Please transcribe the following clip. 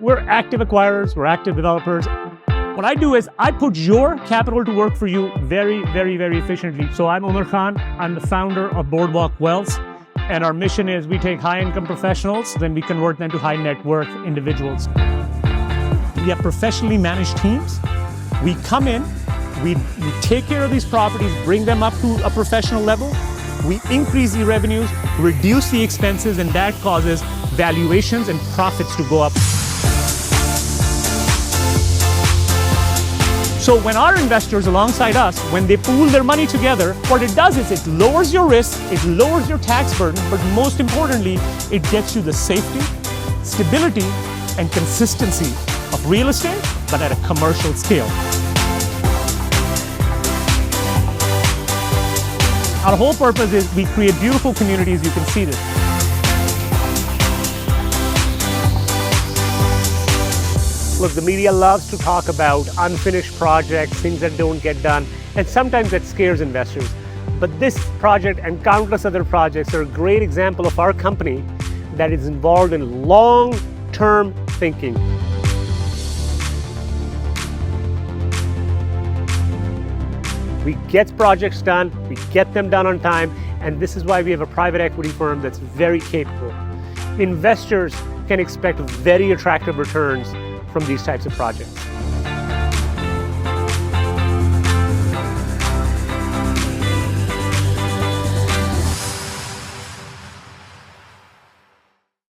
We're active acquirers, we're active developers. What I do is I put your capital to work for you very, very, very efficiently. So I'm Omar Khan, I'm the founder of Boardwalk Wealth, and our mission is we take high-income professionals, then we convert them to high-net-worth individuals. We have professionally managed teams. We come in, we take care of these properties, bring them up to a professional level. We increase the revenues, reduce the expenses, and that causes valuations and profits to go up. So when our investors alongside us, when they pool their money together, what it does is it lowers your risk, it lowers your tax burden, but most importantly, it gets you the safety, stability, and consistency of real estate, but at a commercial scale. Our whole purpose is we create beautiful communities. You can see this. Look, the media loves to talk about unfinished projects, things that don't get done, and sometimes that scares investors. But this project and countless other projects are a great example of our company that is involved in long-term thinking. We get projects done, we get them done on time, and this is why we have a private equity firm that's very capable. Investors can expect very attractive returns from these types of projects.